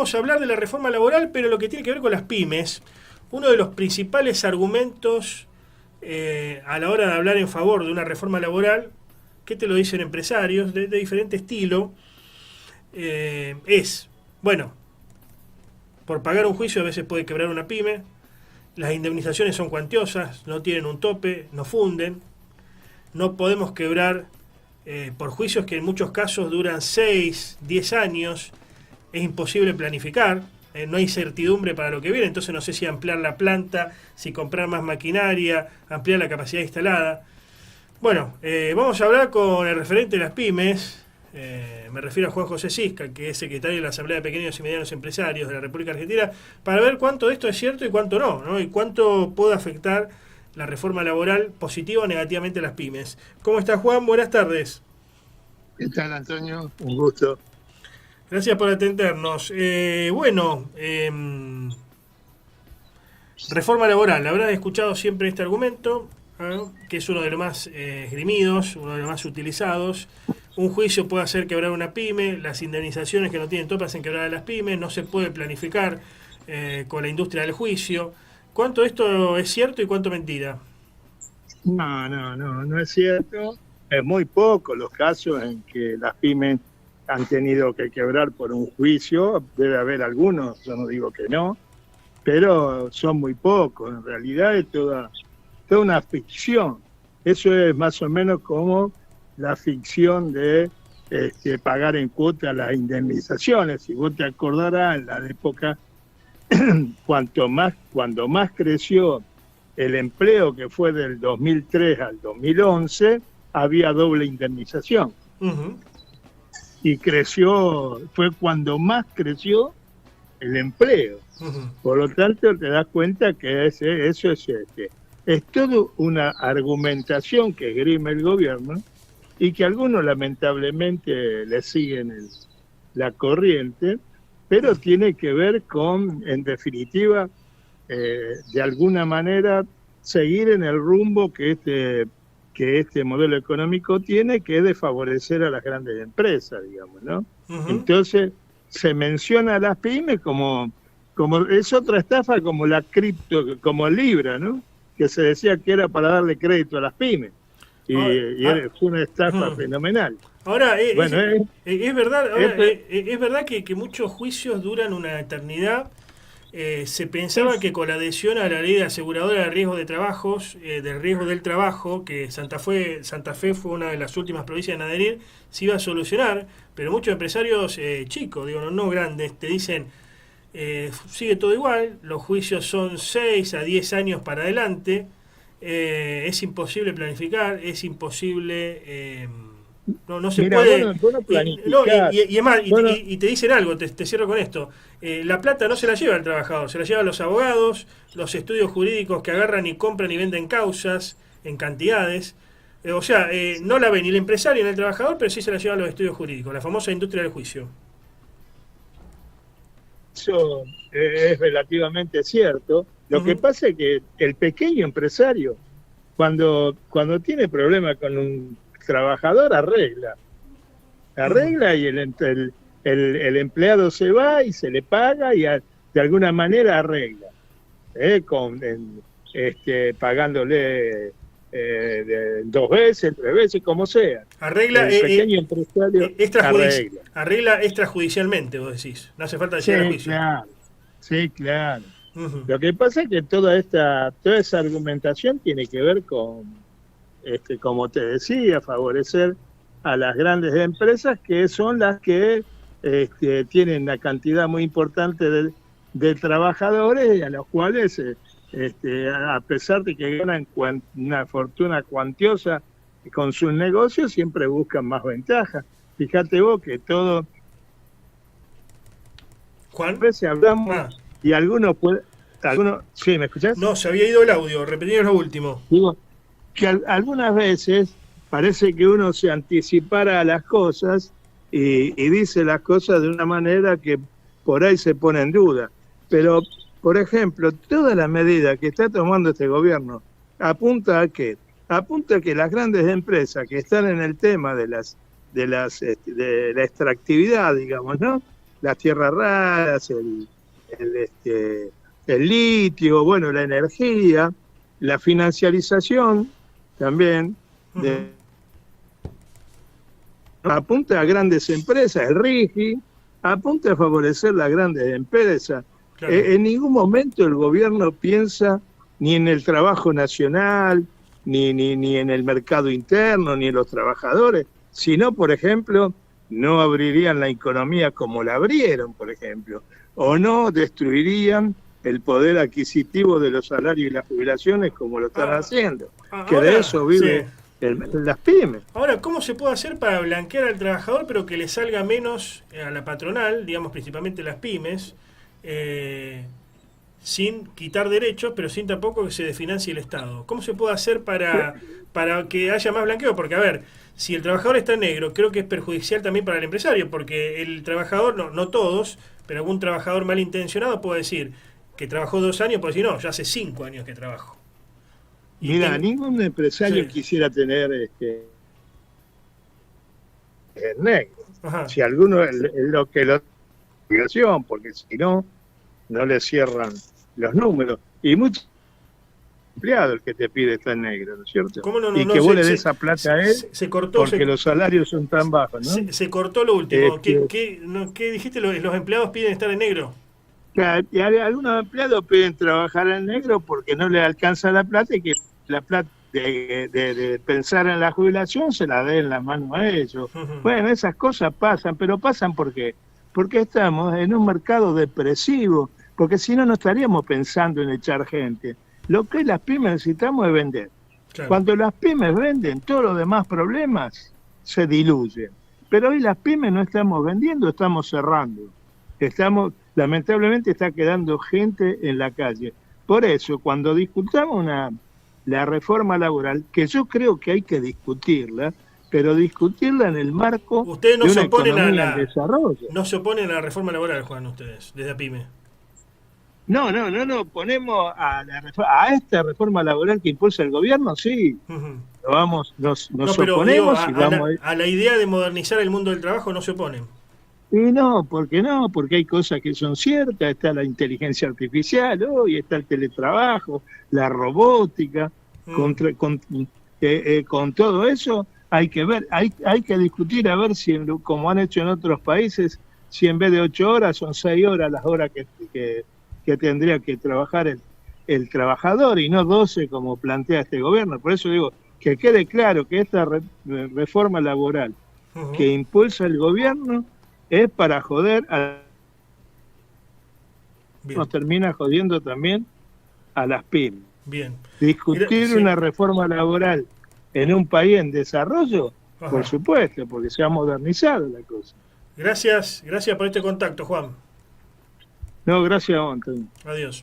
vamos a hablar de la reforma laboral, pero lo que tiene que ver con las pymes. Uno de los principales argumentos a la hora de hablar en favor de una reforma laboral, que te lo dicen empresarios de diferente estilo, es, bueno, por pagar un juicio a veces puede quebrar una pyme, las indemnizaciones son cuantiosas, no tienen un tope, no funden, no podemos quebrar por juicios que en muchos casos duran 6, 10 años, es imposible planificar, no hay certidumbre para lo que viene, entonces no sé si ampliar la planta, si comprar más maquinaria, ampliar la capacidad instalada. Bueno, vamos a hablar con el referente de las pymes, me refiero a Juan José Sisca, que es secretario de la Asamblea de Pequeños y Medianos Empresarios de la República Argentina, para ver cuánto de esto es cierto y cuánto no, ¿no? Y cuánto puede afectar la reforma laboral positiva o negativamente a las pymes. ¿Cómo está, Juan? Buenas tardes. ¿Qué tal, Antonio? Un gusto. Gracias por atendernos. Reforma laboral. Habrás escuchado siempre este argumento, que es uno de los más esgrimidos, uno de los más utilizados. Un juicio puede hacer quebrar una pyme, las indemnizaciones que no tienen tope hacen quebrar a las pymes, no se puede planificar con la industria del juicio. ¿Cuánto esto es cierto y cuánto mentira? No es cierto. Es muy poco los casos en que las pymes han tenido que quebrar por un juicio. Debe haber algunos, yo no digo que no, pero son muy pocos. En realidad es toda una ficción. Eso es más o menos como la ficción de pagar en cuota las indemnizaciones. Si vos te acordarás, en la época, cuando más creció el empleo, que fue del 2003 al 2011, había doble indemnización. Uh-huh. Y fue cuando más creció el empleo. Uh-huh. Por lo tanto, te das cuenta que eso es toda una argumentación que esgrime el gobierno y que algunos lamentablemente le siguen la corriente, pero tiene que ver con, en definitiva, de alguna manera, seguir en el rumbo que este modelo económico tiene, que es de favorecer a las grandes empresas, digamos, ¿no? Uh-huh. Entonces, se menciona a las pymes como es otra estafa como la cripto, como Libra, ¿no? Que se decía que era para darle crédito a las pymes. Fue una estafa fenomenal. Ahora, es verdad que muchos juicios duran una eternidad. Se pensaba que con la adhesión a la ley de aseguradora de riesgo de trabajos, del riesgo del trabajo, que Santa Fe fue una de las últimas provincias en adherir, se iba a solucionar, pero muchos empresarios chicos, digo, no grandes, te dicen, sigue todo igual, los juicios son 6 a 10 años para adelante, es imposible planificar, es imposible... No se puede. Y te dicen algo, te cierro con esto. La plata no se la lleva el trabajador, se la llevan los abogados, los estudios jurídicos que agarran y compran y venden causas en cantidades. No la ven ni el empresario ni el trabajador, pero sí se la llevan los estudios jurídicos, la famosa industria del juicio. Eso es relativamente cierto. Lo que pasa es que el pequeño empresario, cuando tiene problemas con un trabajador, arregla y el empleado se va y se le paga y de alguna manera arregla, pagándole 2 veces, 3 veces, como sea. Arregla, el pequeño empresario arregla extrajudicialmente, vos decís, no hace falta decir el juicio. Sí, claro. Uh-huh. Lo que pasa es que toda esa argumentación tiene que ver con, como te decía, favorecer a las grandes empresas, que son las que tienen una cantidad muy importante de trabajadores, y a los cuales, a pesar de que ganan una fortuna cuantiosa con sus negocios, siempre buscan más ventajas. Fíjate vos que todo... Juan, a veces hablamos y algunos... ¿Sí, me escuchás? No, se había ido el audio, repetimos lo último. Digo, que algunas veces parece que uno se anticipara a las cosas y dice las cosas de una manera que por ahí se pone en duda. Pero, por ejemplo, toda la medida que está tomando este gobierno apunta a que las grandes empresas que están en el tema de la extractividad, digamos, ¿no? las tierras raras, el litio, bueno, la energía, la financiarización también, apunta a grandes empresas, el RIGI, apunta a favorecer las grandes empresas. Claro. En ningún momento el gobierno piensa ni en el trabajo nacional, ni en el mercado interno, ni en los trabajadores, sino, por ejemplo, no abrirían la economía como la abrieron, por ejemplo, o no destruirían el poder adquisitivo de los salarios y las jubilaciones como lo están haciendo, que ahora, de eso vive las pymes. Ahora, ¿cómo se puede hacer para blanquear al trabajador pero que le salga menos a la patronal, digamos principalmente las pymes, sin quitar derechos, pero sin tampoco que se desfinancie el Estado? ¿Cómo se puede hacer para que haya más blanqueo? Porque, a ver, si el trabajador está negro, creo que es perjudicial también para el empresario, porque el trabajador, no todos, pero algún trabajador malintencionado puede decir que trabajó 2 años, puede decir, no, ya hace 5 años que trabajo. Mira, ningún empresario quisiera tener el negro. Ajá. Si alguno lo obligación, porque si no, no le cierran los números. Y muchos empleados el que te pide está en negro, ¿no es cierto? ¿Cómo no, y que vos le des esa plata a él, se cortó, porque los salarios son tan bajos, ¿no? Se cortó lo último. ¿Qué dijiste? ¿Los empleados piden estar en negro? Y algunos empleados piden trabajar en negro porque no les alcanza la plata y que la plata de pensar en la jubilación se la den en las manos a ellos. Bueno, esas cosas pasan, pero pasan porque estamos en un mercado depresivo, porque si no, no estaríamos pensando en echar gente. Lo que las pymes necesitamos es vender. Claro. Cuando las pymes venden, todos los demás problemas se diluyen. Pero hoy las pymes no estamos vendiendo, estamos cerrando. Lamentablemente está quedando gente en la calle. Por eso, cuando discutamos la reforma laboral, que yo creo que hay que discutirla, pero discutirla en el marco ustedes no de se una oponen economía en desarrollo. No se oponen a la reforma laboral, Juan, ustedes, desde APYME. No, ponemos a esta reforma laboral que impulsa el gobierno, sí. Nos oponemos y vamos a la idea de modernizar el mundo del trabajo no se oponen. Y no, porque hay cosas que son ciertas, está la inteligencia artificial, hoy está el teletrabajo, la robótica, con todo eso hay que ver, hay que discutir a ver si, como han hecho en otros países, si en vez de 8 horas son 6 horas las horas que tendría que trabajar el trabajador y no 12 como plantea este gobierno. Por eso digo, que quede claro que esta reforma laboral que impulsa el gobierno es para joder nos termina jodiendo también a las pymes. Bien. Discutir una reforma laboral en un país en desarrollo, por supuesto, porque se ha modernizado la cosa. Gracias por este contacto, Juan. No, gracias a vos, Antonio. Adiós.